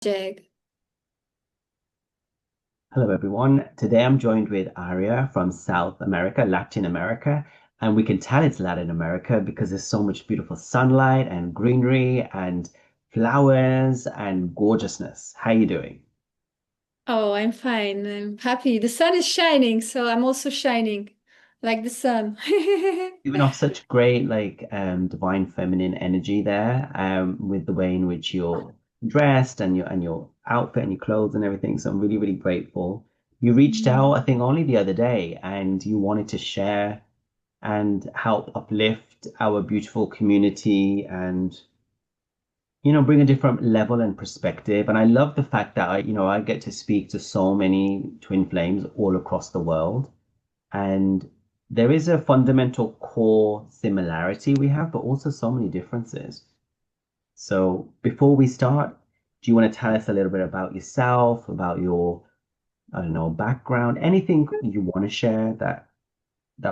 Jag. Hello, everyone. Today I'm joined with Aria from South America, Latin America. And we can tell it's Latin America because there's so much beautiful sunlight and greenery and flowers and gorgeousness. How you doing? Oh, I'm fine. I'm happy. The sun is shining, so I'm also shining like the sun. Giving off such great, divine feminine energy there, with the way in which you're dressed and your outfit and your clothes and everything. So I'm really, really grateful. You reached out, I think, only the other day, and you wanted to share and help uplift our beautiful community and bring a different level and perspective. And I love the fact that I get to speak to so many twin flames all across the world, and there is a fundamental core similarity we have, but also so many differences. So before we start, do you want to tell us a little bit about yourself, about your, I don't know, background, anything you want to share that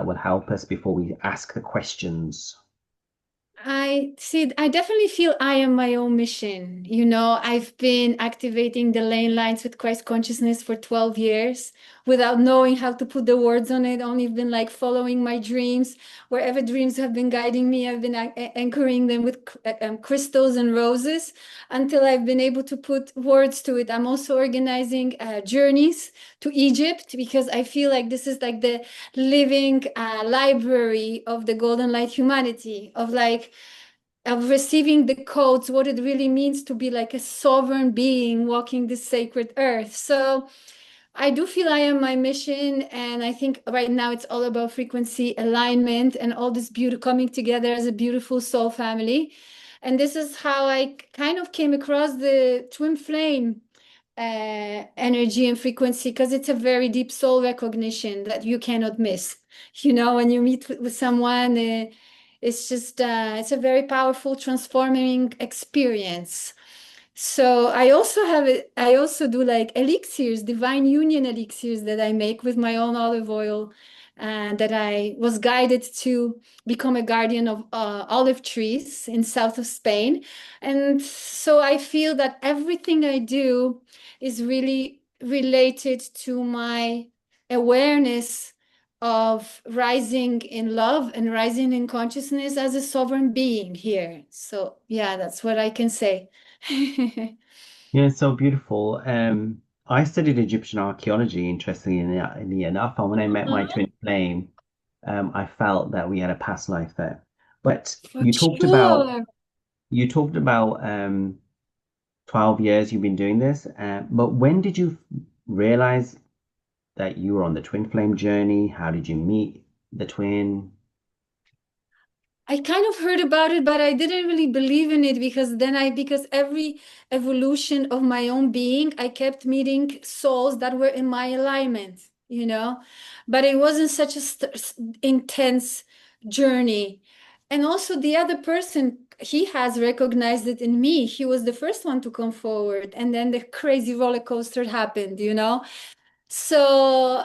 will help us before we ask the questions? I see, I definitely feel I am my own mission. I've been activating the lane lines with Christ consciousness for 12 years without knowing how to put the words on it. Only been like following my dreams. Wherever dreams have been guiding me, I've been anchoring them with crystals and roses until I've been able to put words to it. I'm also organizing journeys to Egypt because I feel like this is like the living library of the golden light humanity, of receiving the codes, what it really means to be like a sovereign being walking this sacred earth. So I do feel I am my mission, and I think right now it's all about frequency alignment and all this beauty coming together as a beautiful soul family. And this is how I kind of came across the twin flame energy and frequency, because it's a very deep soul recognition that you cannot miss. When you meet with someone, it's a very powerful transforming experience. So I also do like elixirs, divine union elixirs that I make with my own olive oil, and that I was guided to become a guardian of olive trees in south of Spain. And so I feel that everything I do is really related to my awareness of rising in love and rising in consciousness as a sovereign being here. So yeah, that's what I can say. Yeah, it's so beautiful. I studied Egyptian archaeology, interestingly enough, and when I met my Uh-huh. twin flame, I felt that we had a past life there. But For sure. you talked about 12 years you've been doing this, but when did you realize that you were on the twin flame journey? How did you meet the twin? I kind of heard about it, but I didn't really believe in it because every evolution of my own being, I kept meeting souls that were in my alignment. But it wasn't such a intense journey. And also the other person, he has recognized it in me. He was the first one to come forward, and then the crazy roller coaster happened. So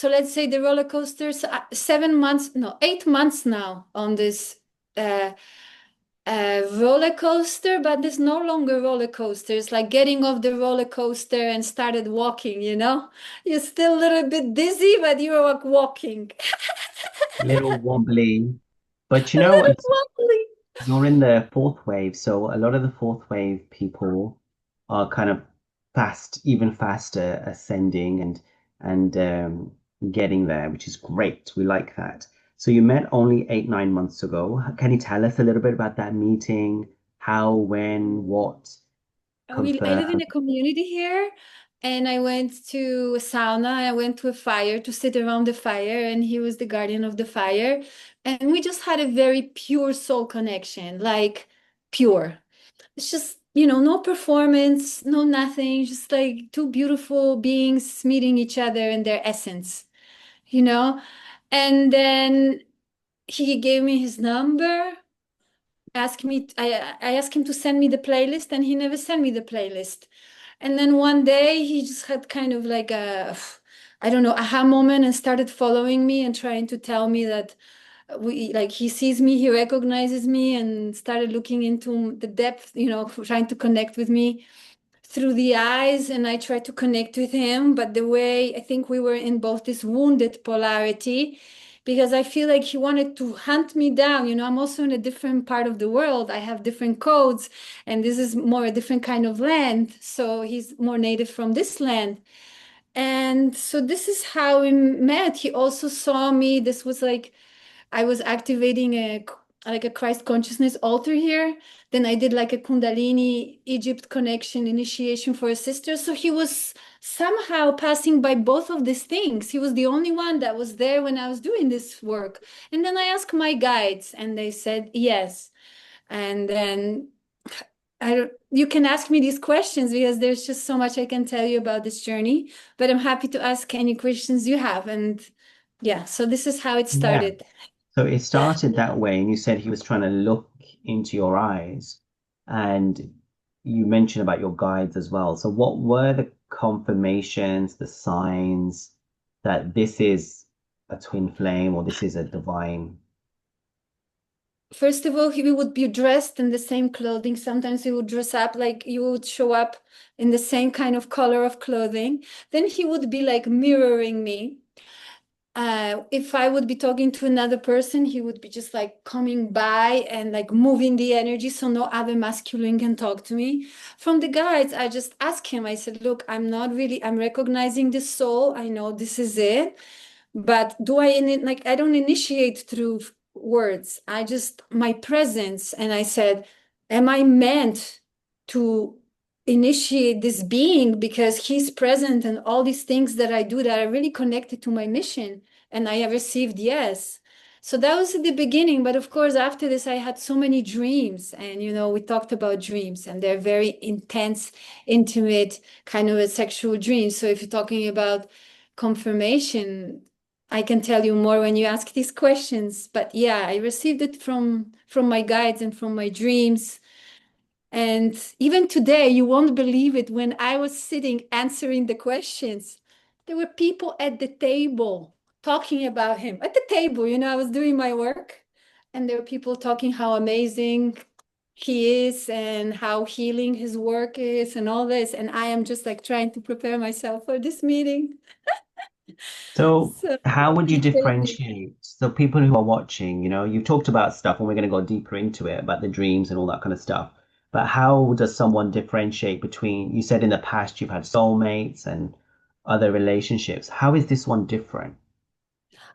let's say the roller coasters, 7 months, no, 8 months now on this uh, roller coaster, but there's no longer roller coaster. It's like getting off the roller coaster and started walking. You're still a little bit dizzy, but you're like walking. Little wobbly. But A little wobbly. you're in the fourth wave, so a lot of the fourth wave people are kind of even faster ascending and getting there, which is great. We like that. So you met only 8, 9 months ago. Can you tell us a little bit about that meeting? How, when, what? I live in Confirm. a community here, and I went to a sauna. I went to a fire to sit around the fire, and he was the guardian of the fire. And we just had a very pure soul connection, like pure. It's just, no performance, no nothing, just like two beautiful beings meeting each other in their essence, you know? And then he gave me his number, I asked him to send me the playlist, and he never sent me the playlist. And then one day he just had kind of like a, I don't know, aha moment, and started following me and trying to tell me that he sees me, he recognizes me, and started looking into the depth, trying to connect with me. through the eyes and I tried to connect with him. But the way I think we were in both this wounded polarity, because I feel like he wanted to hunt me down. You know, I'm also in a different part of the world. I have different codes, and this is more a different kind of land. So he's more native from this land. And so this is how we met. He also saw me. This was like I was activating a Christ consciousness altar here. Then I did like a kundalini Egypt connection initiation for a sister. So he was somehow passing by both of these things. He was the only one that was there when I was doing this work. And then I asked my guides and they said yes. And then you can ask me these questions because there's just so much I can tell you about this journey, but I'm happy to ask any questions you have. And yeah, so this is how it Yeah. started. So it started that way, and you said he was trying to look into your eyes, and you mentioned about your guides as well. So what were the confirmations, the signs that this is a twin flame or this is a divine? First of all, he would be dressed in the same clothing. Sometimes he would dress up like you would show up in the same kind of color of clothing. Then he would be like mirroring me. If I would be talking to another person, he would be just like coming by and like moving the energy so no other masculine can talk to me. From the guides, I just asked him, I said, look, I'm recognizing this soul. I know this is it. But like, I don't initiate through words. I just, my presence. And I said, am I meant to initiate this being because he's present and all these things that I do that are really connected to my mission? And I have received yes. So that was at the beginning. But of course, after this, I had so many dreams. And, you know, we talked about dreams and they're very intense, intimate, kind of a sexual dream. So if you're talking about confirmation, I can tell you more when you ask these questions. But yeah, I received it from my guides and from my dreams. And even today, you won't believe it. When I was sitting answering the questions, there were people at the table talking about him. At the table, you know, I was doing my work, and there were people talking how amazing he is and how healing his work is and all this. And I am just like trying to prepare myself for this meeting. So So how would you it's crazy. differentiate? So people who are watching, you've talked about stuff and we're going to go deeper into it about the dreams and all that kind of stuff. But how does someone differentiate between, you said in the past you've had soulmates and other relationships. How is this one different?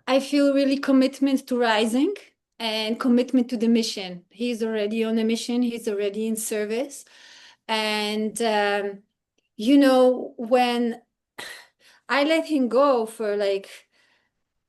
I feel really commitment to rising and commitment to the mission. He's already on a mission, he's already in service. And, you know, when I let him go for like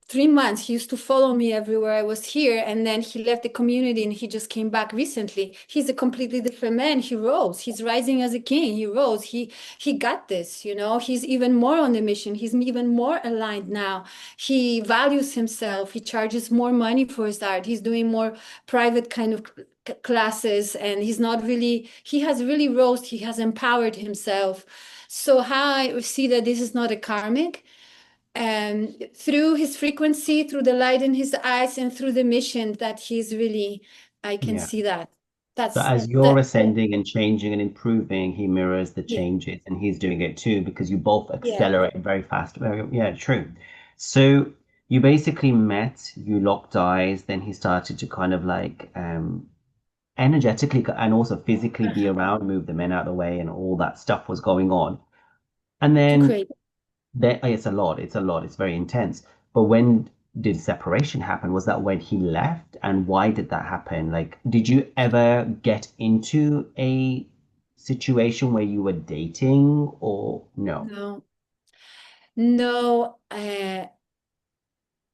3 months, he used to follow me everywhere I was here, and then he left the community and he just came back recently. He's a completely different man. He rose. He's rising as a king. He rose. He got this, you know. He's even more on the mission. He's even more aligned now. He values himself. He charges more money for his art. He's doing more private kind of classes, and he's not really, he has really rose. He has empowered himself. So how I see that this is not a karmic, and through his frequency, through the light in his eyes, and through the mission that he's really, I can Yeah. see that. So That's as you're that. ascending and changing and improving, he mirrors the Yeah, changes and he's doing it too because you both yeah, accelerate very fast. Very, yeah, true. So you basically met, you locked eyes, then he started to kind of like energetically and also physically be around, move the men out of the way, and all that stuff was going on. And too then crazy. it's a lot, it's very intense. But when did separation happen? Was that when he left? And why did that happen? Like, did you ever get into a situation where you were dating or no? No, no.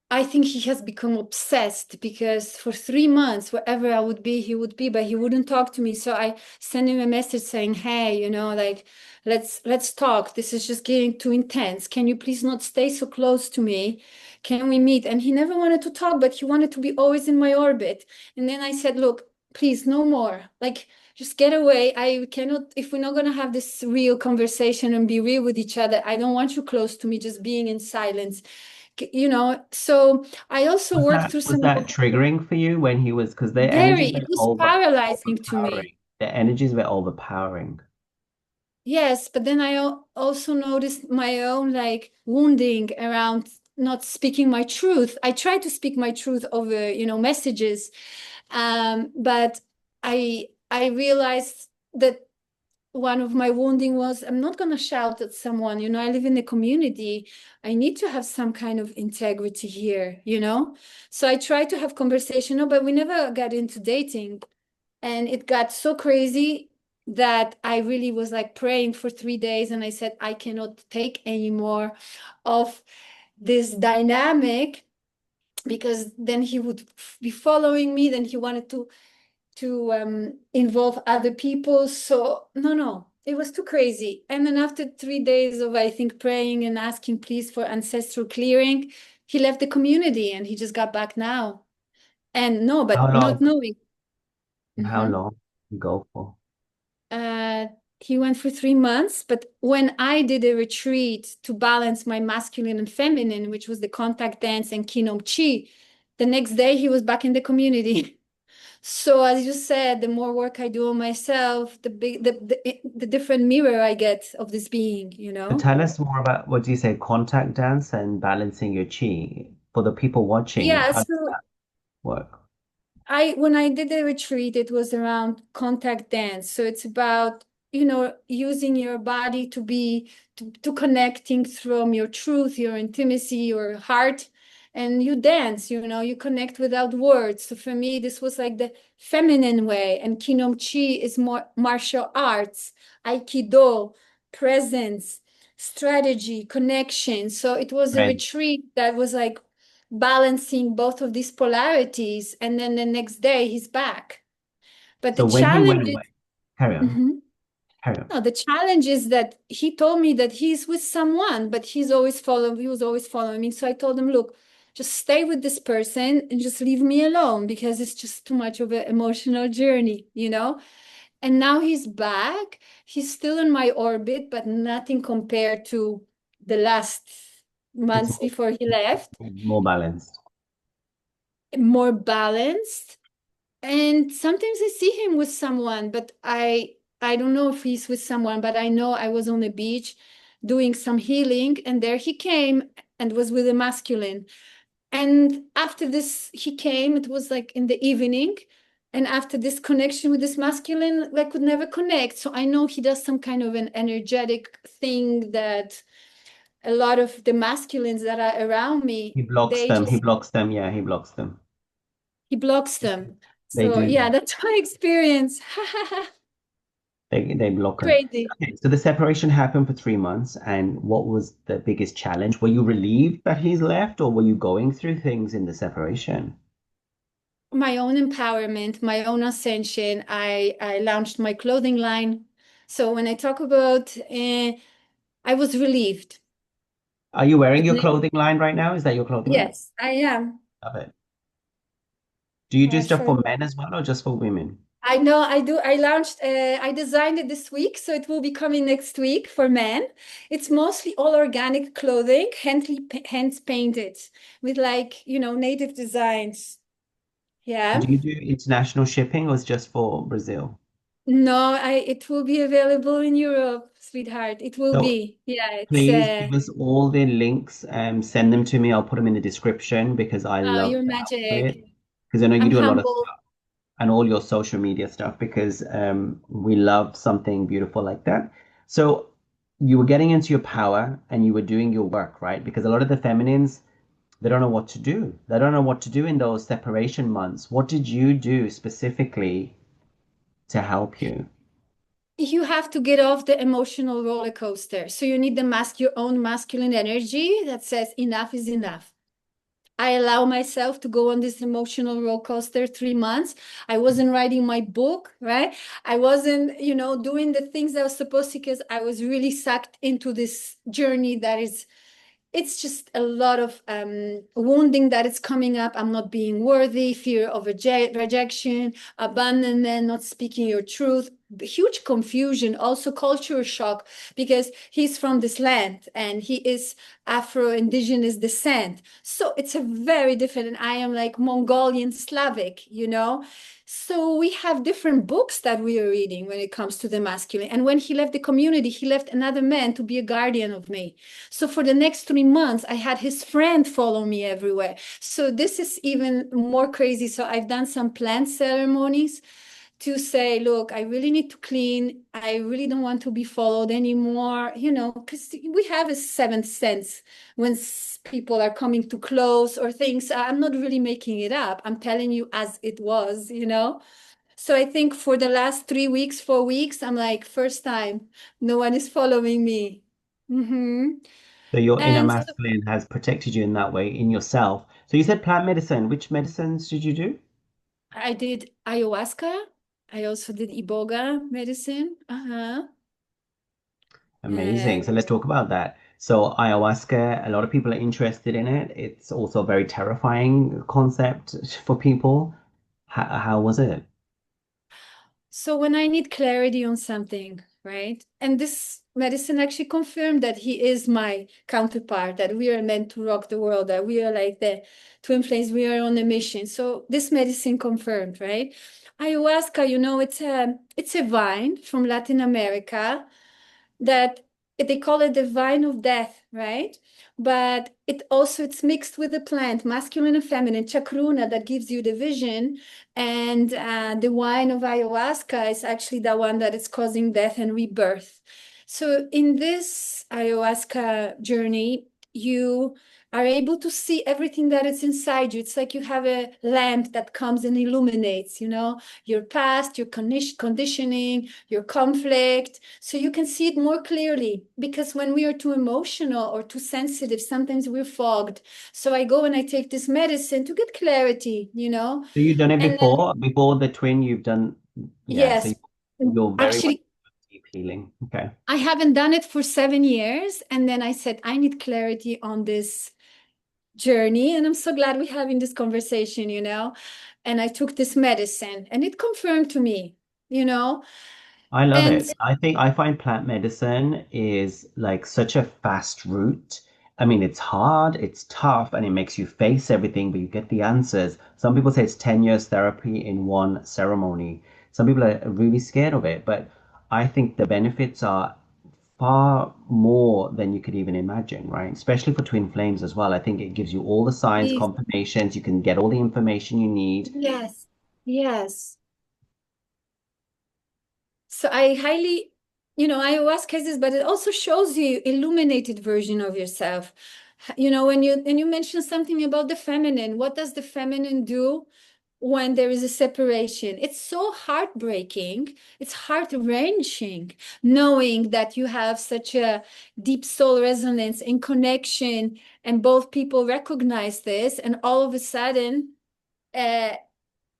I think he has become obsessed because for 3 months, wherever I would be, he would be, but he wouldn't talk to me. So I sent him a message saying, "Hey, you know, like let's talk. This is just getting too intense. Can you please not stay so close to me? Can we meet?" And he never wanted to talk, but he wanted to be always in my orbit. And then I said, "Look, please, no more. Like just get away. I cannot, if we're not gonna have this real conversation and be real with each other, I don't want you close to me, just being in silence." You know, so I also worked through Was some that triggering for you when he was because their energy very, is it very was paralyzing to me. overpowering. Their energy is very overpowering. Yes, but then also noticed my own like wounding around not speaking my truth. I try to speak my truth over, messages. But I realized that one of my wounding was I'm not going to shout at someone. I live in a community. I need to have some kind of integrity here. So I try to have conversation, no, but we never got into dating. And it got so crazy that I really was like praying for 3 days. And I said, I cannot take any more of this dynamic, because then he would be following me. Then he wanted to involve other people. So no, it was too crazy. And then after 3 days of, I think, praying and asking please for ancestral clearing, he left the community and he just got back now. And no, How but not long? knowing. How Mhm. long you go for? Uh, he went for 3 months, but when I did a retreat to balance my masculine and feminine, which was the contact dance and Kinom Chi, the next day he was back in the community. So as you said, the more work I do on myself, the different mirror I get of this being. So tell us more about what do you say, contact dance and balancing your chi. For the people watching, Yeah, how does so that work? when I did the retreat, it was around contact dance. So it's about, using your body to connecting from your truth, your intimacy, your heart, and you dance, you connect without words. So for me, this was like the feminine way, and Kinom Chi is more martial arts, Aikido, presence, strategy, connection. So it was a Right. retreat that was like balancing both of these polarities, and then the next day he's back. But the So when he challenge went is away, carry on, Mhm. carry on. No, the challenge is that he told me that he's with someone, but he was always following me. So I told him, look, just stay with this person and just leave me alone, because it's just too much of an emotional journey. And now he's back. He's still in my orbit, but nothing compared to the last It's months before he left. more balanced. More balanced. And sometimes I see him with someone, but I don't know if he's with someone, but I know I was on the beach doing some healing, and there he came and was with a masculine. And after this, he came, it was like in the evening. And after this connection with this masculine, I could never connect. So I know he does some kind of an energetic thing that a lot of the masculines that are around me, He blocks they them. He just, blocks them. Yeah, he blocks them. he blocks them. They So do. yeah, that's my experience. They block them. Crazy. Okay, so the separation happened for 3 months, and what was the biggest challenge? Were you relieved that he's left, or were you going through things in the separation? My own empowerment, my own ascension. I launched my clothing line. So when I talk about, I was relieved. Are you wearing It your ne- clothing line right now? Is that your clothing line? yes, I am. Love it. Do you do I'll stuff show for you. men as well, or just for women? I know I do. I launched, I designed it this week, so it will be coming next week for men. It's mostly all organic clothing, hands painted with like, native designs. Do Yeah. you do international shipping, or is just for Brazil? No, it will be available in Europe, sweetheart. It will So be. Yeah, it's please give us all the links and send them to me. I'll put them in the description because I oh, love you're to help with magic. it. Because I know you I'm do a lot of humble. stuff and all your social media stuff because we love something beautiful like that. So you were getting into your power and you were doing your work, right? Because a lot of the feminines, they don't know what to do. They don't know what to do in those separation months. What did you do specifically to help you? You have to get off the emotional roller coaster. So you need your own masculine energy that says enough is enough. I allow myself to go on this emotional roller coaster 3 months. I wasn't writing my book, right? I wasn't, doing the things I was supposed to, because I was really sucked into this journey that is, it's just a lot of wounding that is coming up. I'm not being worthy, fear of rejection, abandonment, not speaking your truth. huge confusion, also culture shock, because he's from this land and he is Afro-Indigenous descent. So it's a very different, and I am like Mongolian Slavic, you know? So we have different books that we are reading when it comes to the masculine. And when he left the community, he left another man to be a guardian of me. So for the next 3 months, I had his friend follow me everywhere. So this is even more crazy. So I've done some plant ceremonies to say, look, I really need to clean. I really don't want to be followed anymore, you know, because we have a seventh sense when people are coming too close or things. I'm not really making it up. I'm telling you as it was, you know. So I think for the last 3 weeks, 4 weeks, I'm like, first time, no one is following me. Hmm. So your inner And so masculine has protected you in that way in yourself. So you said plant medicine. Which medicines did you do? I did ayahuasca. I also did Iboga medicine. Uh-huh. Amazing. So let's talk about that. So ayahuasca, a lot of people are interested in it. It's also a very terrifying concept for people. How was it? So when I need clarity on something, right? And this medicine actually confirmed that he is my counterpart, that we are meant to rock the world, that we are like the twin flames, we are on a mission. So this medicine confirmed, right? Ayahuasca, you know, it's a vine from Latin America that they call it the vine of death, right? But it's mixed with the plant, masculine and feminine, chakruna that gives you the vision, and the wine of ayahuasca is actually the one that is causing death and rebirth. So in this ayahuasca journey, you are able to see everything that is inside you. It's like you have a lamp that comes and illuminates, you know, your past, your conditioning, your conflict. So you can see it more clearly because when we are too emotional or too sensitive, sometimes we're fogged. So I go and I take this medicine to get clarity, you know. So you've done it And then, before the twin, you've done, yeah, so yes, you're very much actually, deep healing. Okay. I haven't done it for 7 years. And then I said, I need clarity on this journey. And I'm so glad we're having this conversation, you know. And I took this medicine and it confirmed to me, you know. I love And it. I think I find plant medicine is like such a fast route. I mean, it's hard, it's tough, and it makes you face everything, but you get the answers. Some people say it's 10 years therapy in one ceremony. Some people are really scared of it, but I think the benefits are far more than you could even imagine, right? Especially for twin flames as well. I think it gives you all the signs, please, confirmations, you can get all the information you need. yes, yes. So I highly, you know, ayahuasca is this, but it also shows you illuminated version of yourself. You know, when you mention something about the feminine, what does the feminine do when there is a separation? It's so heartbreaking. It's heart-wrenching knowing that you have such a deep soul resonance and connection, and both people recognize this, and all of a sudden, uh,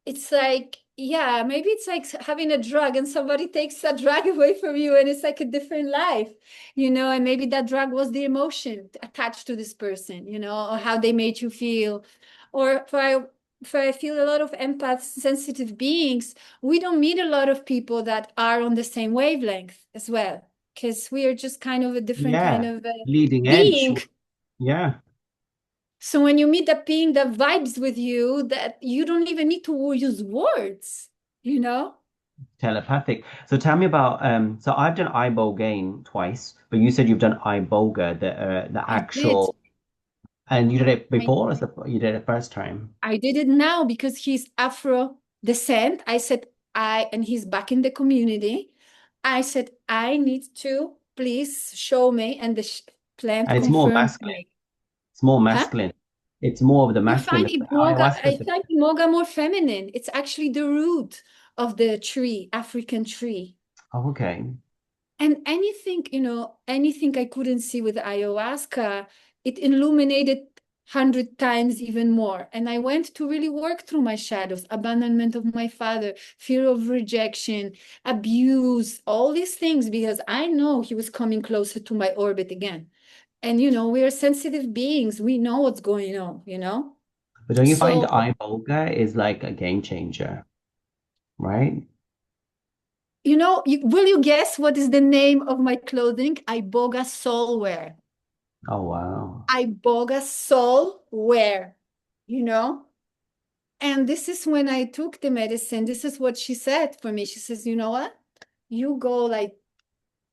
it's like, yeah, maybe it's like having a drug and somebody takes a drug away from you and it's like a different life, you know, and maybe that drug was the emotion attached to this person, you know, or how they made you feel. Or for I feel a lot of empath sensitive beings, we don't meet a lot of people that are on the same wavelength as well, because we are just kind of a different kind Yeah, of leading edge. being. Yeah. So when you meet a being that vibes with you, that you don't even need to use words, you know? Telepathic. So tell me about so I've done Ibogaine twice, but you said you've done Iboga, the I did. actual, and you did it I, before as the you did it first time. I did it now because he's Afro descent. I said, and he's back in the community. I said, I need to please show me. And the plant And it's more confirmed to masculine. me. It's more Huh? masculine. It's more of the masculine. Ayahuasca is I the find Imoga more feminine. It's actually the root of the tree, African tree. oh, okay. And anything, you know, anything I couldn't see with ayahuasca, it illuminated 100 times even more. And I went to really work through my shadows, abandonment of my father, fear of rejection, abuse, all these things, because I know he was coming closer to my orbit again. And, you know, we are sensitive beings. We know what's going on, you know? But don't you find So Iboga is like a game changer, right? will you guess what is the name of my clothing? Iboga soul wear. Oh, wow. Iboga soul wear, you know? And this is when I took the medicine. This is what she said for me. She says, you know what? You go like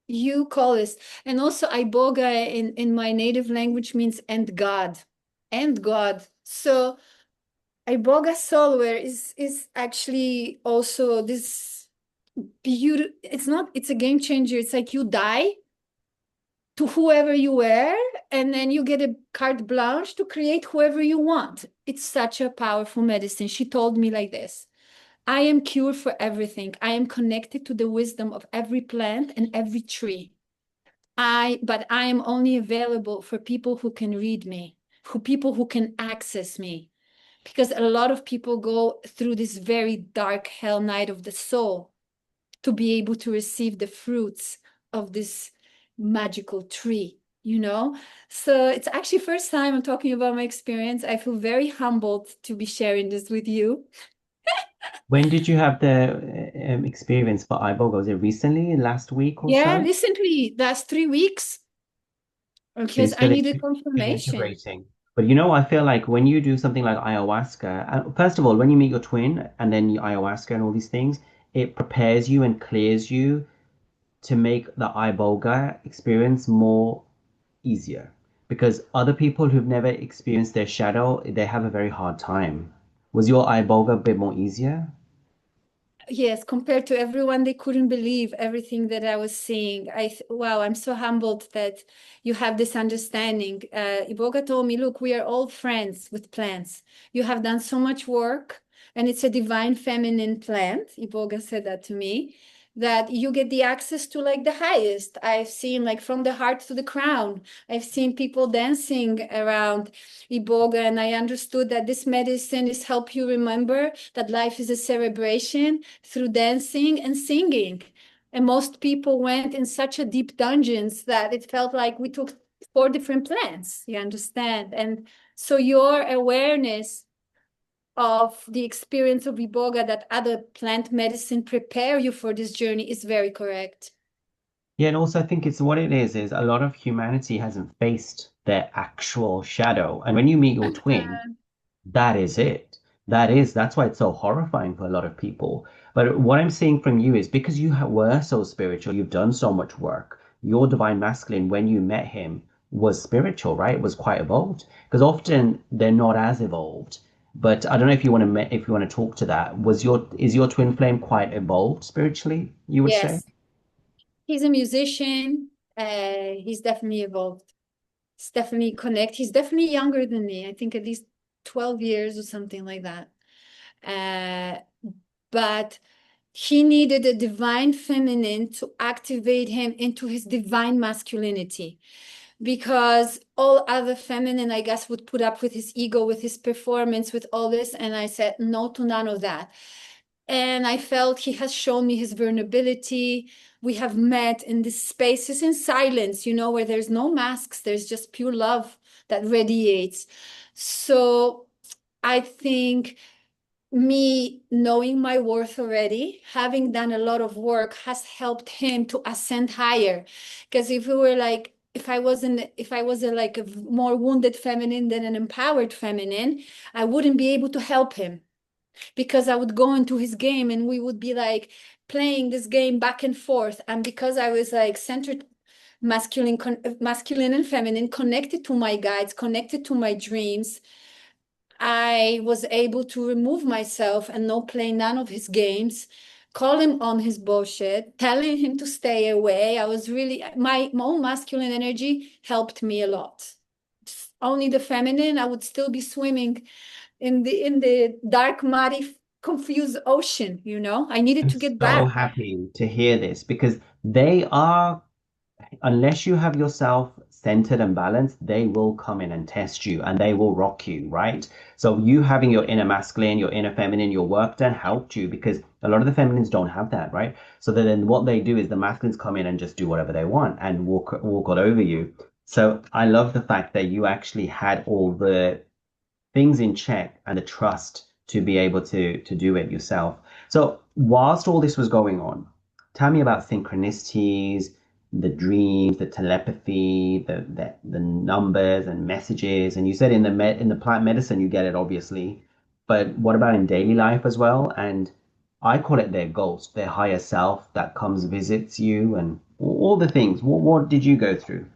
you call this. And also Iboga in my native language means and God. And God. So Iboga soulware is actually also this beauty. It's not, it's a game changer. It's like you die to whoever you were, and then you get a carte blanche to create whoever you want. It's such a powerful medicine. She told me like this. I am cure for everything. I am connected to the wisdom of every plant and every tree. But I am only available for people who can read me, who people who can access me. Because a lot of people go through this very dark hell night of the soul to be able to receive the fruits of this magical tree, you know? So it's actually first time I'm talking about my experience. I feel very humbled to be sharing this with you. When did you have the experience for Iboga? Was it recently, last week or Yeah, so? recently, last 3 weeks, So you're because I still needed confirmation. integrating. But you know, I feel like when you do something like ayahuasca, first of all, when you meet your twin and then you ayahuasca and all these things, it prepares you and clears you to make the Iboga experience more easier. Because other people who've never experienced their shadow, they have a very hard time. Was your Iboga a bit more easier? Yes, compared to everyone, they couldn't believe everything that I was seeing. Wow, I'm so humbled that you have this understanding. Iboga told me, look, we are all friends with plants. You have done so much work, and it's a divine feminine plant. Iboga said that to me, that you get the access to like the highest. I've seen like from the heart to the crown. I've seen people dancing around Iboga, and I understood that this medicine is help you remember that life is a celebration through dancing and singing. And most people went in such a deep dungeons that it felt like we took 4 different plants, you understand? And so your awareness of the experience of Iboga that other plant medicine prepare you for this journey is very correct. Yeah, and also I think it's what it is a lot of humanity hasn't faced their actual shadow. And when you meet your twin, that is it. That's why it's so horrifying for a lot of people. But what I'm seeing from you is because you were so spiritual, you've done so much work. Your divine masculine, when you met him, was spiritual, right? It was quite evolved. Because often they're not as evolved. But I don't know if you want to if you want to talk to that. Is your twin flame quite evolved spiritually, you would say? Yes, he's a musician. He's definitely evolved. He's definitely connect. He's definitely younger than me. I think at least 12 years or something like that. Uh, but he needed a divine feminine to activate him into his divine masculinity because all other feminine, I guess, would put up with his ego, with his performance, with all this. And I said no to none of that. And I felt he has shown me his vulnerability. We have met in these spaces in silence, where there's no masks, there's just pure love that radiates. So I think me knowing my worth already, having done a lot of work, has helped him to ascend higher. Because if we were like, if I was like a more wounded feminine than an empowered feminine, I wouldn't be able to help him because I would go into his game and we would be like playing this game back and forth. And because I was like centered masculine and feminine, connected to my guides, connected to my dreams, I was able to remove myself and not play none of his games, call him on his bullshit, telling him to stay away. I was really, my own masculine energy helped me a lot. Only the feminine, I would still be swimming in the dark, muddy, confused ocean, I needed I'm to get so back. happy to hear this because they are, unless you have yourself centered and balanced, they will come in and test you and they will rock you, right? So you having your inner masculine, your inner feminine, your work done helped you because a lot of the feminines don't have that, right? So then what they do is the masculines come in and just do whatever they want and walk all over you. So I love the fact that you actually had all the things in check and the trust to be able to do it yourself. So whilst all this was going on, tell me about synchronicities, the dreams, the telepathy, the numbers and messages. And you said in the plant medicine you get it obviously, but what about in daily life as well? And I call it their ghost, their higher self that comes visits you and all the things. What did you go through?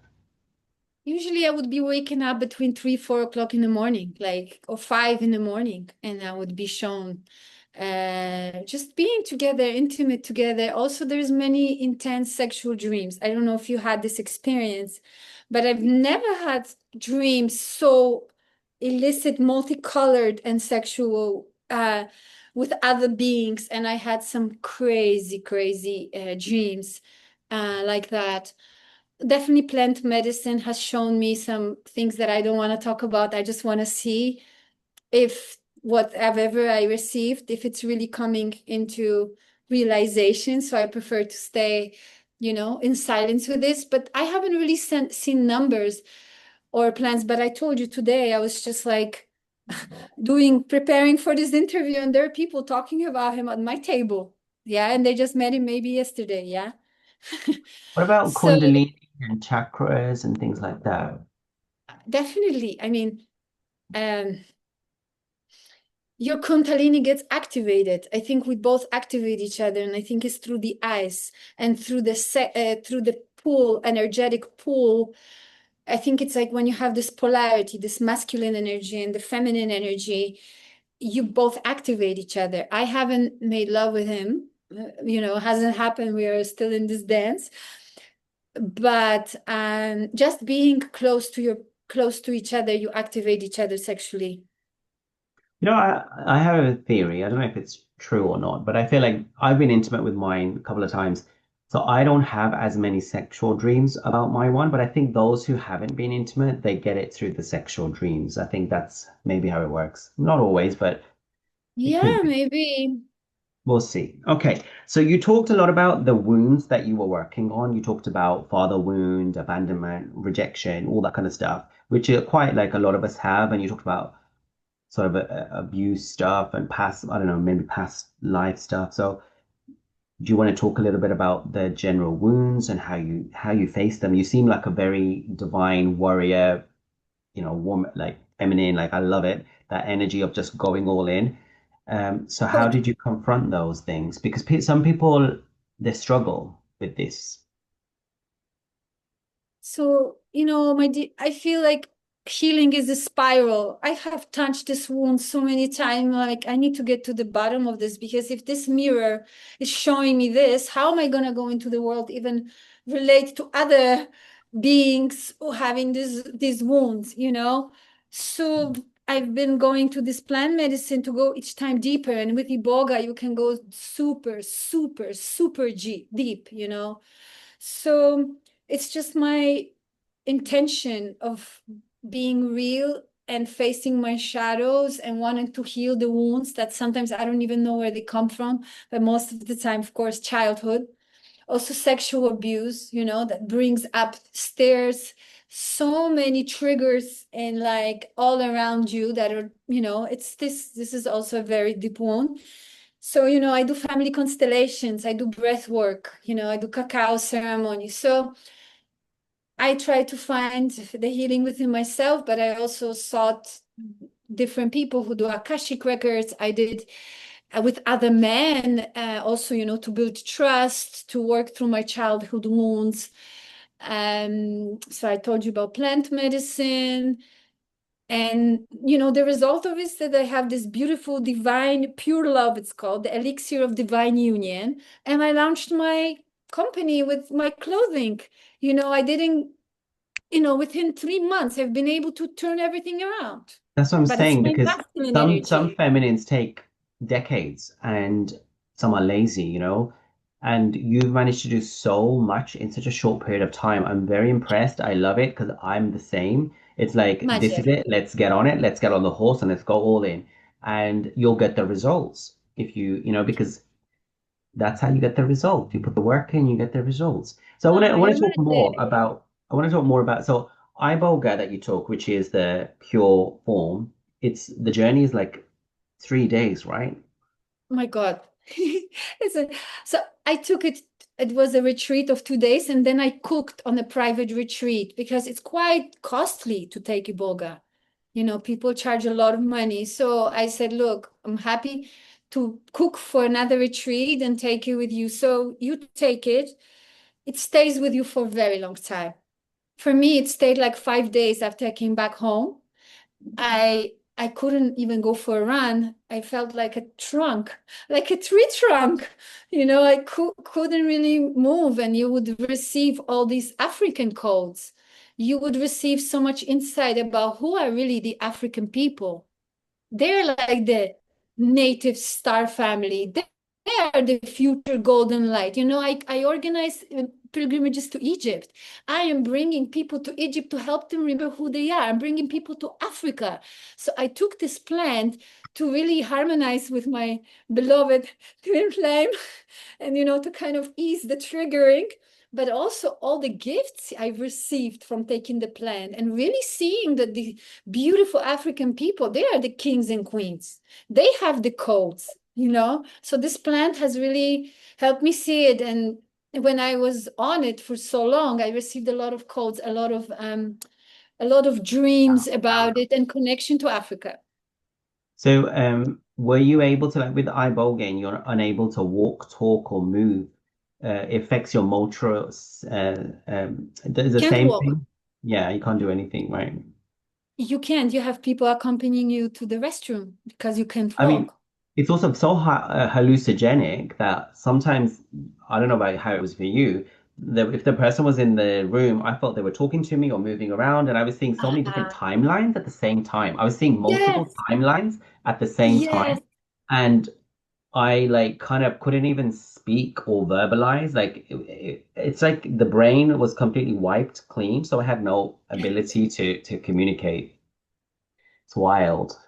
Usually I would be waking up between 3, 4 o'clock in the morning, like, or 5 in the morning, and I would be shown just being together, intimate together. Also, there's many intense sexual dreams. I don't know if you had this experience, but I've never had dreams so illicit, multicolored, and sexual with other beings. And I had some crazy, crazy dreams like that. Definitely plant medicine has shown me some things that I don't want to talk about. I just want to see if whatever I received, if it's really coming into realization. So I prefer to stay, in silence with this. But I haven't really seen numbers or plans. But I told you today, I was just like preparing for this interview, and there are people talking about him at my table. Yeah, and they just met him maybe yesterday. Yeah. What about So kundalini and chakras and things like that? definitely, I mean, um, your kundalini gets activated. I think we both activate each other, and I think it's through the eyes and through the pull, energetic pull. I think it's like when you have this polarity, this masculine energy and the feminine energy, you both activate each other. I haven't made love with him, hasn't happened. We are still in this dance, but just being close to each other, you activate each other sexually. I have a theory. I don't know if it's true or not, but I feel like I've been intimate with mine a couple of times. So I don't have as many sexual dreams about my one, but I think those who haven't been intimate, they get it through the sexual dreams. I think that's maybe how it works. Not always, but it could Yeah, be. maybe. We'll see. Okay. So you talked a lot about the wounds that you were working on. You talked about father wound, abandonment, rejection, all that kind of stuff, which are quite like a lot of us have. And you talked about sort of abuse stuff and past, I don't know, maybe past life stuff. So do you want to talk a little bit about the general wounds and how you face them? You seem like a very divine warrior, woman, like feminine, like I love it, that energy of just going all in. So how did you confront those things? Because some people they struggle with this. So, I feel like healing is a spiral. I have touched this wound so many times. Like, I need to get to the bottom of this, because if this mirror is showing me this, how am I going to go into the world, even relate to other beings who having these wounds, So I've been going to this plant medicine to go each time deeper. And with Iboga, you can go super, super, super deep, So it's just my intention of being real and facing my shadows and wanting to heal the wounds that sometimes I don't even know where they come from, but most of the time, of course, childhood. Also sexual abuse, that brings up stairs so many triggers and like all around you that are, it's this is also a very deep wound. So, I do family constellations, I do breath work, I do cacao ceremony. So I try to find the healing within myself, but I also sought different people who do Akashic records. I did with other men, also, to build trust, to work through my childhood wounds. So I told you about plant medicine. And, the result of it is that I have this beautiful divine pure love, it's called the elixir of divine union. And I launched my company with my clothing. I didn't, within 3 months, I've been able to turn everything around. That's what I'm But it's saying my because masculine some energy. feminines take decades and some are lazy, and you've managed to do so much in such a short period of time. I'm very impressed. I love it because I'm the same. It's like this is Magic. it. Let's get on it. Let's get on the horse and let's go all in. And you'll get the results if because that's how you get the result. You put the work in, you get the results. So Ah, I want you're to talk more magic. about so Iboga that you took, which is the pure form. The journey is like 3 days, right? Oh my God. It's a, so I took it. it was a retreat of 2 days, and then I cooked on a private retreat because it's quite costly to take Iboga. You know, people charge a lot of money. So I said, look, I'm happy to cook for another retreat and take it with you. So you take it. It stays with you for a very long time. For me, it stayed like 5 days after I came back home. I couldn't even go for a run. I felt like a trunk, like a tree trunk. You know, I couldn't really move, and you would receive all these African codes. You would receive so much insight about who are really the African people. They're like the native star family. They are the future golden light. You know, I organize pilgrimages to Egypt. I am bringing people to Egypt to help them remember who they are. I'm bringing people to Africa. So I took this plant to really harmonize with my beloved twin flame and, you know, to kind of ease the triggering, but also all the gifts I've received from taking the plant and really seeing that the beautiful African people, they are the kings and queens. They have the codes, you know? So this plant has really helped me see it. And when I was on it for so long, I received a lot of codes, a lot of dreams about it and connection to Africa. So, were you able to, like with ibogaine, you're unable to walk, talk, or move? It affects your motor. Does the Can't same walk. thing? Yeah, you can't do anything, right? You can't. You have people accompanying you to the restroom because you can't I mean, walk. it's also so hallucinogenic that sometimes I don't know about how it was for you. If the person was in the room, I felt they were talking to me or moving around, and I was seeing so many different Ah, timelines at the same time. I was seeing multiple yes, timelines at the same yes. time, and I like kind of couldn't even speak or verbalize. Like it's like the brain was completely wiped clean, so I had no ability to communicate. It's wild.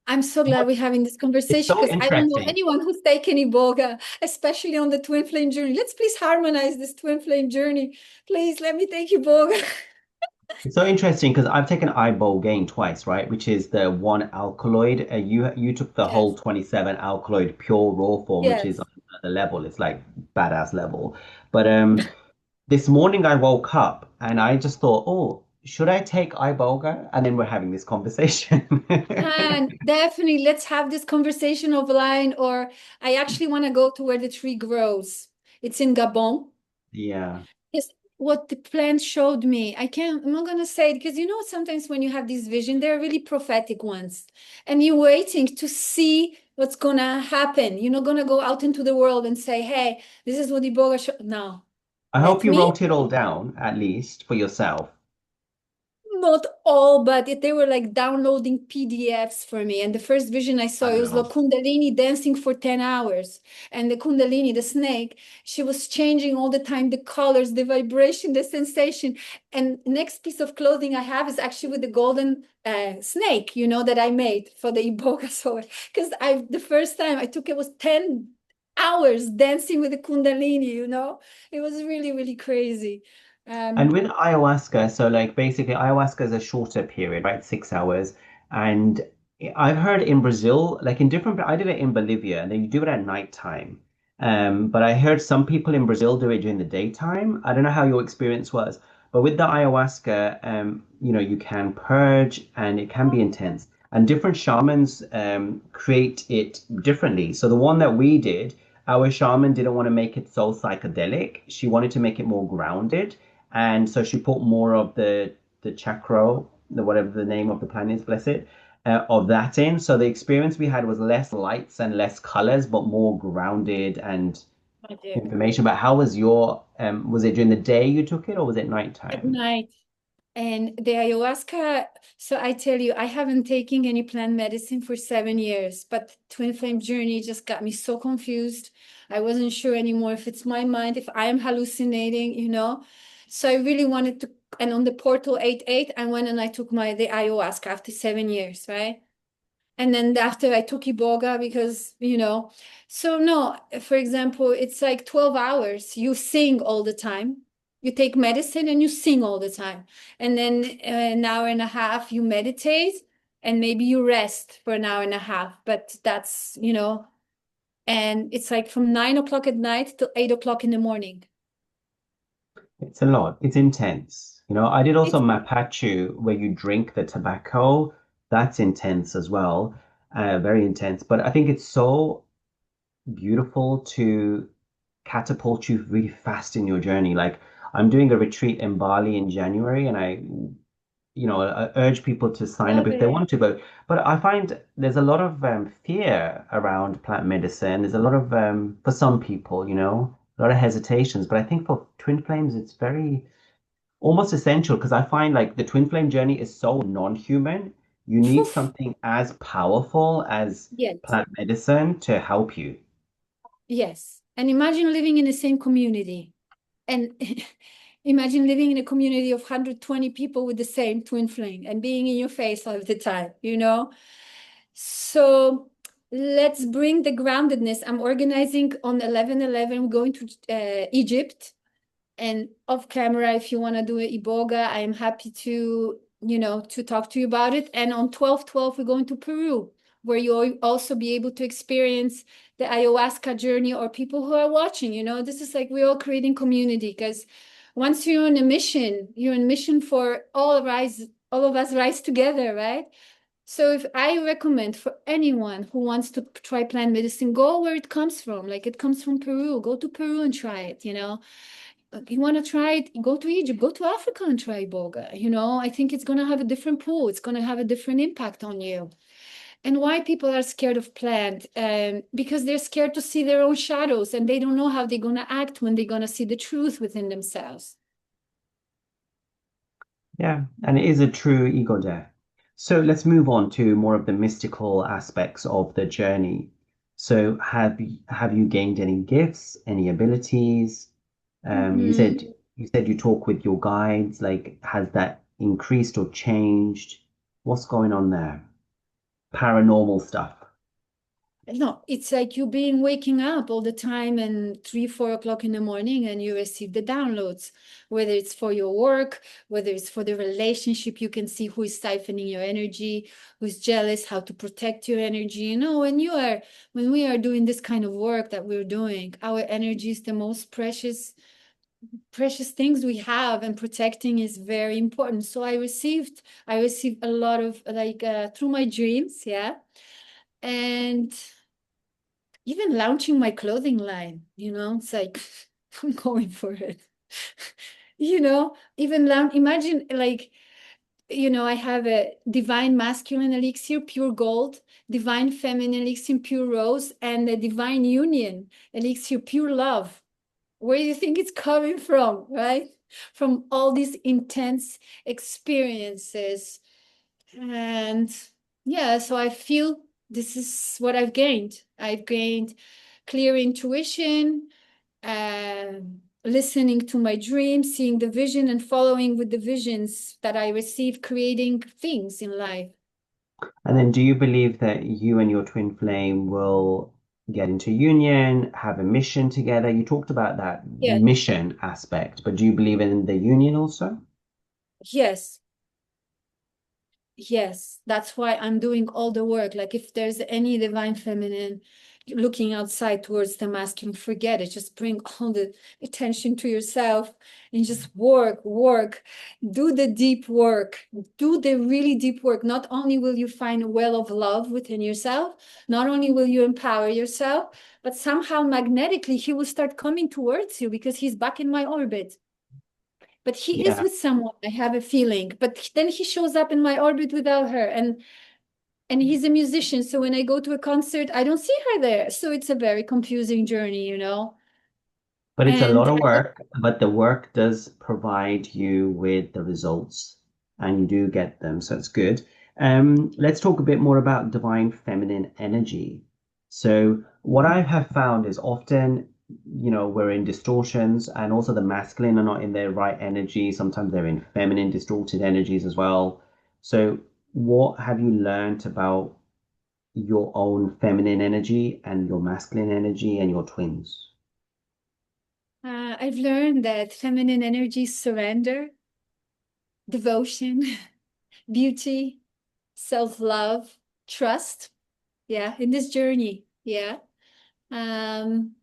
I'm so glad we're having this It's conversation so because I don't know interesting. anyone who's taken Iboga, especially on the twin flame journey. Let's please harmonize this twin flame journey. Please let me take Iboga. It's so interesting because I've taken ibogaine twice, right? Which is the one alkaloid. You took the whole Yes, 27 alkaloid pure raw form, which is yes. on the level. It's like badass level. But this morning I woke up and I just thought, oh, should I take Iboga? And then we're having this conversation. And definitely let's have this conversation offline, or I actually want to go to where the tree grows. It's in Gabon. Yeah. Yes, what the plant showed me. I'm not gonna say it because you know sometimes when you have this vision, they're really prophetic ones. And you're waiting to see what's gonna happen. You're not gonna go out into the world and say, hey, this is what Iboga showed. No, I hope let you me. wrote it all down, at least for yourself. Not all, but they were like downloading PDFs for me. And the first vision I saw, I it was know. like Kundalini dancing for 10 hours. And the Kundalini, the snake, she was changing all the time the colors, the vibration, the sensation. And next piece of clothing I have is actually with the golden snake, you know, that I made for the Iboga soul. Because the first time I took it was 10 hours dancing with the Kundalini, you know. It was really, really crazy. And Um, with ayahuasca, so like basically ayahuasca is a shorter period, right? 6 hours. And I've heard in Brazil, like in different, I did it in Bolivia, and then you do it at nighttime. But I heard some people in Brazil do it during the daytime. I don't know how your experience was, but with the ayahuasca, you can purge and it can be intense. And different shamans create it differently. So the one that we did, our shaman didn't want to make it so psychedelic. She wanted to make it more grounded. And so she put more of the chakra, the whatever the name of the plant is, bless it, of that in. So the experience we had was less lights and less colors, but more grounded and Magic. information. But how was your was it during the day you took it or was it At nighttime? night. And the ayahuasca, so I tell you, I haven't taken any plant medicine for 7 years, but Twin Flame Journey just got me so confused. I wasn't sure anymore if it's my mind, if I am hallucinating, you know. So I really wanted to, and on the portal 88, I went and I took the ayahuasca after 7 years, right? And then after I took Iboga because, you know, so no, for example, it's like 12 hours. You sing all the time. You take medicine and you sing all the time. And then an hour and a half you meditate and maybe you rest for an hour and a half. But that's, you know, And it's like from 9 o'clock at night till 8 o'clock in the morning. It's a lot. It's intense. You know, I did also It's Mapachu where you drink the tobacco. That's intense as well. Very intense. But I think it's so beautiful to catapult you really fast in your journey. Like I'm doing a retreat in Bali in January, and I urge people to sign up love if they it. want to. But I find there's a lot of fear around plant medicine. There's a lot of for some people, a lot of hesitations. But I think for twin flames, it's very almost essential because I find like the twin flame journey is so non-human. You need Poof. something as powerful as Yes. plant medicine to help you. Yes. And imagine living in the same community. And imagine living in a community of 120 people with the same twin flame and being in your face all the time, you know? So let's bring the groundedness. I'm organizing on 11/11. We're going to Egypt. And off camera, if you want to do an Iboga, I am happy to talk to you about it. And on 12/12, we're going to Peru, where you'll also be able to experience the ayahuasca journey, or people who are watching. This is like we're all creating community, because once you're on a mission, you're on a mission for all of us rise together, right? So if I recommend for anyone who wants to try plant medicine, go where it comes from. Like it comes from Peru. Go to Peru and try it. You want to try it, go to Egypt, go to Africa and try Iboga. I think it's going to have a different pull. It's going to have a different impact on you. And why people are scared of plant? Because they're scared to see their own shadows, and they don't know how they're going to act when they're going to see the truth within themselves. Yeah, and it is a true ego death. So let's move on to more of the mystical aspects of the journey. So have you gained any gifts, any abilities? You said Mhm. you talk with your guides. Like, has that increased or changed? What's going on there? Paranormal stuff. No, it's like you being waking up all the time and 3, 4 o'clock in the morning, and you receive the downloads, whether it's for your work, whether it's for the relationship. You can see who is siphoning your energy, who's jealous, how to protect your energy. When we are doing this kind of work that we're doing, our energy is the most precious things we have, and protecting is very important. So I received a lot of, like, through my dreams, yeah. And even launching my clothing line, it's like I'm going for it. Even imagine, like, I have a divine masculine elixir, pure gold, divine feminine elixir, pure rose, and a divine union elixir, pure love. Where do you think it's coming from, right? From all these intense experiences. And yeah, so I feel this is what I've gained. I've gained clear intuition, listening to my dreams, seeing the vision, and following with the visions that I receive, creating things in life. And then do you believe that you and your twin flame will get into union, have a mission together? You talked about that Yeah. mission aspect, but do you believe in the union also? Yes. Yes, that's why I'm doing all the work. Like if there's any divine feminine looking outside towards the masculine, forget it. Just bring all the attention to yourself and just work, work. Do the deep work. Do the really deep work. Not only will you find a well of love within yourself, not only will you empower yourself, but somehow magnetically he will start coming towards you, because he's back in my orbit. But he is Yeah, with someone, I have a feeling. But then he shows up in my orbit without her. And he's a musician. So when I go to a concert, I don't see her there. So it's a very confusing journey. but it's a lot And of work, but the work does provide you with the results and you do get them, so it's good. Let's talk a bit more about divine feminine energy. So what I have found is often, we're in distortions and also the masculine are not in their right energy. Sometimes they're in feminine distorted energies as well. So what have you learned about your own feminine energy and your masculine energy and your twins? I've learned that feminine energy is surrender, devotion, beauty, self-love, trust. Yeah, in this journey. Yeah. Um,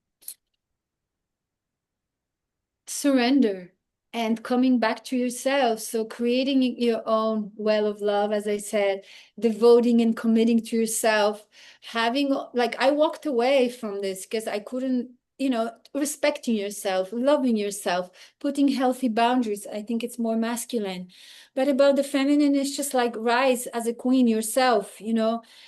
Surrender and coming back to yourself. So creating your own well of love, as I said, devoting and committing to yourself, having like I walked away from this because I couldn't, respecting yourself, loving yourself, putting healthy boundaries. I think it's more masculine. But about the feminine, it's just like rise as a queen yourself,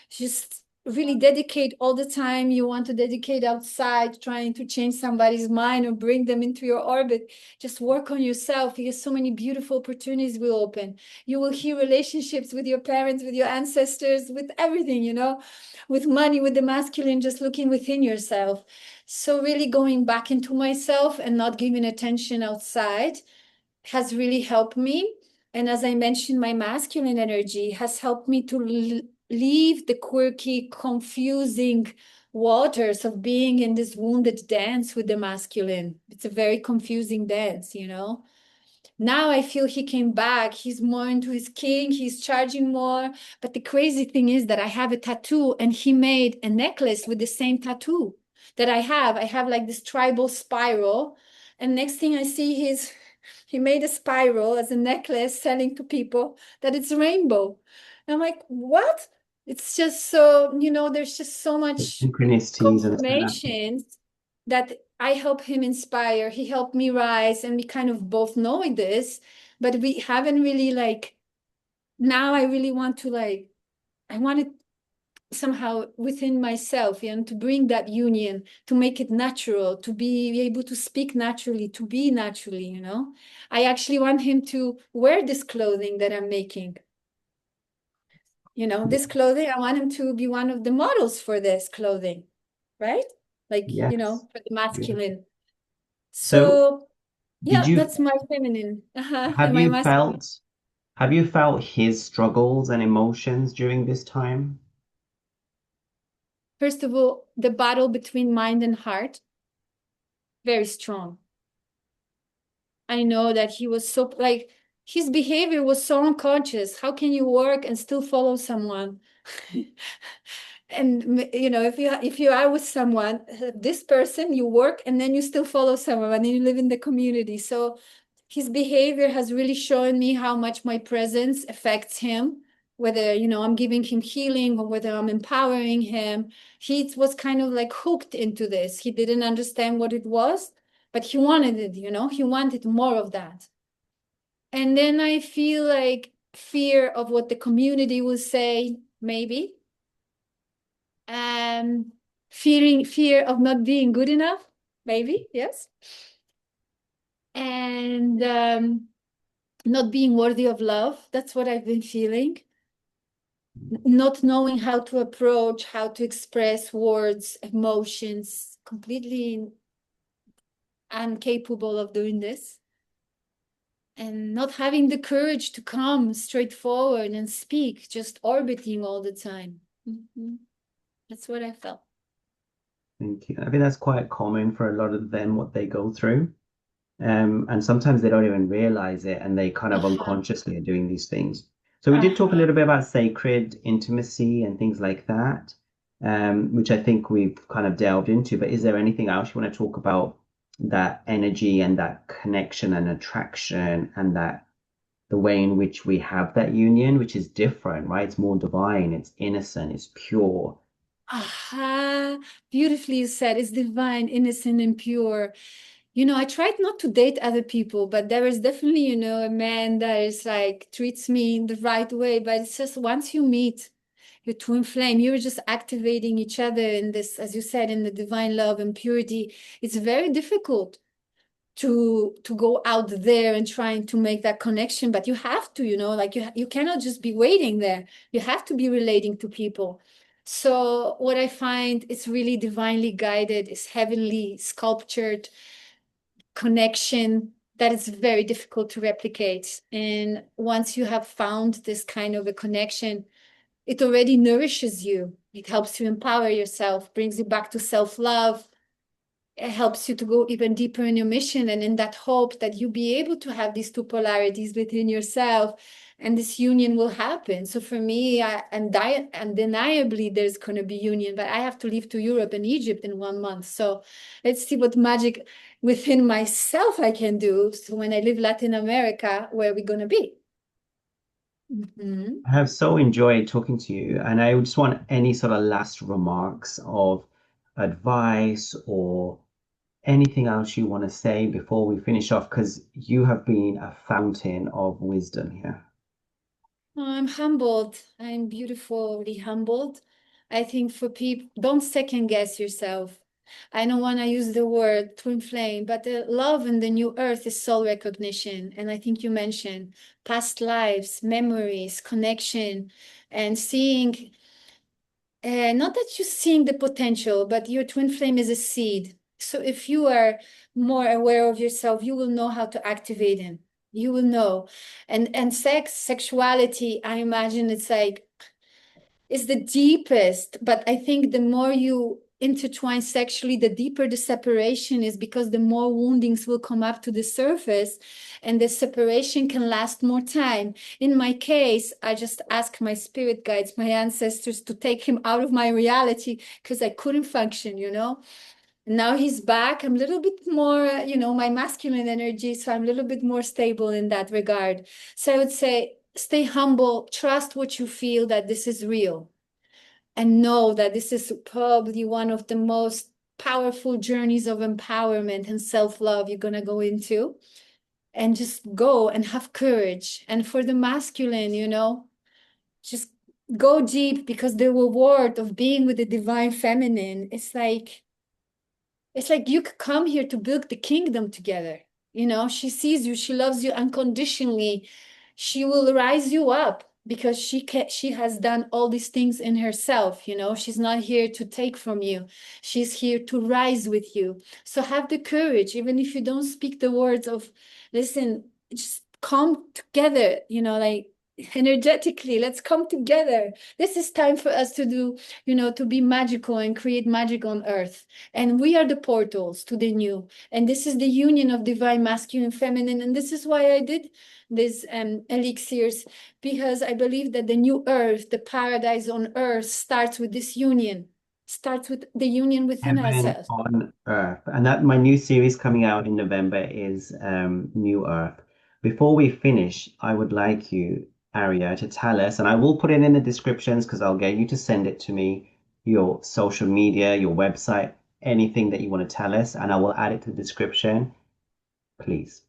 just really dedicate all the time you want to dedicate outside trying to change somebody's mind or bring them into your orbit. Just work on yourself because so many beautiful opportunities will open. You will heal relationships with your parents, with your ancestors, with everything, with money, with the masculine, just looking within yourself. So really going back into myself and not giving attention outside has really helped me. And as I mentioned, my masculine energy has helped me to leave the quirky, confusing waters of being in this wounded dance with the masculine. It's a very confusing dance. Now I feel he came back. He's more into his king. He's charging more. But the crazy thing is that I have a tattoo and he made a necklace with the same tattoo that I have. I have like this tribal spiral. And next thing I see is he made a spiral as a necklace selling to people that it's rainbow. And I'm like, what? It's just so, there's just so The much synchronicities and stuff. confirmations that I help him inspire. He helped me rise, and we kind of both know this, but we haven't really like now I really want to I want it somehow within myself, to bring that union, to make it natural, to be able to speak naturally, to be naturally. I actually want him to wear this clothing that I'm making. This clothing, I want him to be one of the models for this clothing, right? Like, Yes. for the Beautiful. masculine. So So, did yeah, you that's my feminine. have And my you masculine. felt have you felt his struggles and emotions during this time? First of all, the battle between mind and heart, very strong. I know that he was so like his behavior was so unconscious. How can you work and still follow someone? And if you are with someone, this person, you work and then you still follow someone and you live in the community. So his behavior has really shown me how much my presence affects him, whether I'm giving him healing or whether I'm empowering him. He was kind of like hooked into this. He didn't understand what it was, but he wanted it. He wanted more of that. And then I feel like fear of what the community will say, maybe, and fear of not being good enough, maybe, yes, and not being worthy of love. That's what I've been feeling. Not knowing how to approach, how to express words, emotions, completely incapable of doing this. And not having the courage to come straight forward and speak, just orbiting all the time. That's what I felt. Thank you. I think that's quite common for a lot of them, what they go through. And sometimes they don't even realize it and they kind of Uh-huh. unconsciously are doing these things. So we did talk a Uh-huh. little bit about sacred intimacy and things like that, which I think we've kind of delved into. But is there anything else you want to talk about that energy and that connection and attraction and that the way in which we have that union, which is different, right? It's more divine, it's innocent, it's pure. Aha, beautifully said. It's divine, innocent, and pure. I tried not to date other people, but there is definitely, a man that is like treats me in the right way. But it's just once you meet your twin flame, you're just activating each other in this, as you said, in the divine love and purity. It's very difficult to go out there and trying to make that connection, but you have to, like you cannot just be waiting there. You have to be relating to people. So what I find is really divinely guided, is heavenly sculptured connection that is very difficult to replicate. And once you have found this kind of a connection, it already nourishes you. It helps you empower yourself, brings you back to self-love, it helps you to go even deeper in your mission, and in that hope that you be able to have these two polarities within yourself, and this union will happen. So for me, undeniably there's going to be union, but I have to leave to Europe and Egypt in 1 month. So let's see what magic within myself I can do. So when I leave Latin America, where are we going to be? Mhm. I have so enjoyed talking to you, and I just want any sort of last remarks of advice or anything else you want to say before we finish off, because you have been a fountain of wisdom here. Oh, I'm humbled. I'm beautifully humbled. I think for people, don't second guess yourself. I don't want to use the word twin flame, but the love in the new earth is soul recognition. And I think you mentioned past lives, memories, connection, and seeing, not that you're seeing the potential, but your twin flame is a seed. So if you are more aware of yourself, you will know how to activate it. You will know. And sexuality, I imagine it's like is the deepest, but I think the more you intertwine sexually, the deeper the separation is, because the more woundings will come up to the surface and the separation can last more time. In my case, I just ask my spirit guides, my ancestors, to take him out of my reality because I couldn't function, you know? Now he's back. I'm a little bit more, my masculine energy. So I'm a little bit more stable in that regard. So I would say stay humble, trust what you feel that this is real, and know that this is probably one of the most powerful journeys of empowerment and self-love you're going to go into. And just go and have courage. And for the masculine, just go deep, because the reward of being with the divine feminine, it's like you could come here to build the kingdom together. She sees you, she loves you unconditionally. She will rise you up because she has done all these things in herself. She's not here to take from you. She's here to rise with you. So have the courage, even if you don't speak the words of, listen, just come together, like energetically, let's come together. This is time for us to do, to be magical and create magic on earth. And we are the portals to the new. And this is the union of divine masculine, feminine. And this is why I did this elixirs, because I believe that the new earth, the paradise on earth, starts with this union, starts with the union within Heaven ourselves. on Earth. And that my new series coming out in November is New Earth. Before we finish, I would like you, Aria, to tell us, and I will put it in the descriptions because I'll get you to send it to me, your social media, your website, anything that you want to tell us, and I will add it to the description, please.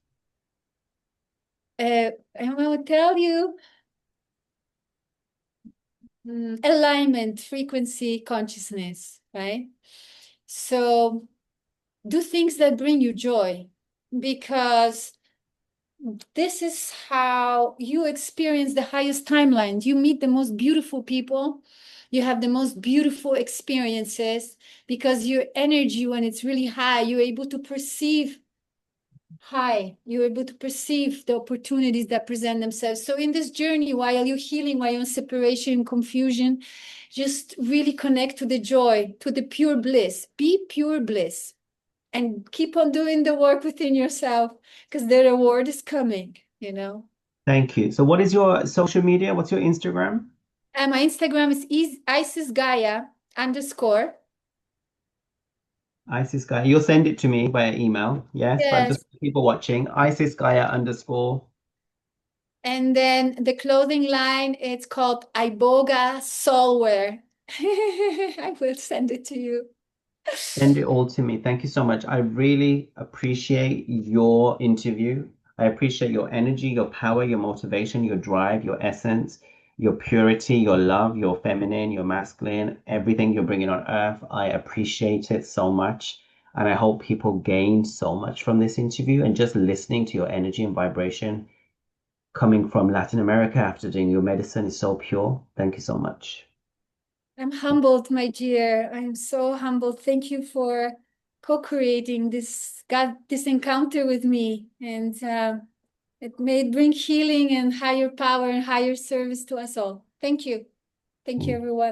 I will tell you, alignment, frequency, consciousness, right? So do things that bring you joy, because this is how you experience the highest timeline. You meet the most beautiful people. You have the most beautiful experiences, because your energy, when it's really high, you're able to perceive high. You're able to perceive the opportunities that present themselves. So in this journey, while you're healing, while you're in separation, confusion, just really connect to the joy, to the pure bliss. Be pure bliss and keep on doing the work within yourself, because the reward is coming. Thank you. So what is your social media? What's your Instagram? And my Instagram is Isis Gaia _. Isis Gaia. You'll send it to me via email. Yes, but Yes. just for people watching, Isis Gaia underscore. And then the clothing line, it's called Iboga Soulwear. I will send it to you. Send it all to me. Thank you so much. I really appreciate your interview. I appreciate your energy, your power, your motivation, your drive, your essence, your purity, your love, your feminine, your masculine, everything you're bringing on earth. I appreciate it so much. And I hope people gain so much from this interview and just listening to your energy and vibration coming from Latin America after doing your medicine is so pure. Thank you so much. I'm humbled, my dear. I'm so humbled. Thank you for co-creating this encounter with me. And it may bring healing and higher power and higher service to us all. Thank you. Thank you, everyone.